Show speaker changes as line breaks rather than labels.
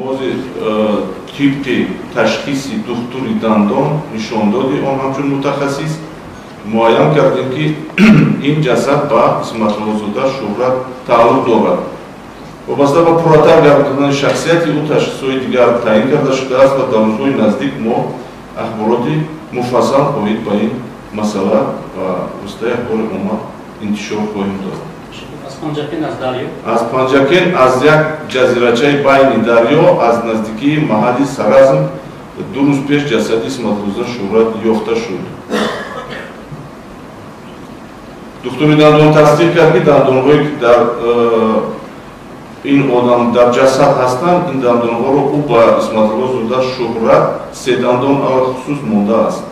بازی تیپی تشخیصی دکتری دندان نشان دادی آن همچون متخصص معاین کردیم که این جسد با اسمت الله زاده شهرت تعلق دارد. وابسته با پراتر گردیدن شخصیتی او تشخیص‌های دیگر تعیین کرده شده است و در روزهای نزدیک ما اخبارات مفصل باید با این مسئله و وسط اخبار امت انتشار خواهیم داد.
از پنجاکین از دریا؟
از پنجاکین از یک جزیره‌چه بین دریا از نزدیکی محل سرازم 2 روز پیش جسد اسمت الله زاده شهرت یافته شد. دکتر دندان تصدیق کرد که دندان‌هایی که در این آدم در جسد هستند این دندان‌ها رو او با اسمت الله زاده شهرت 3 دندان خصوص مانده است.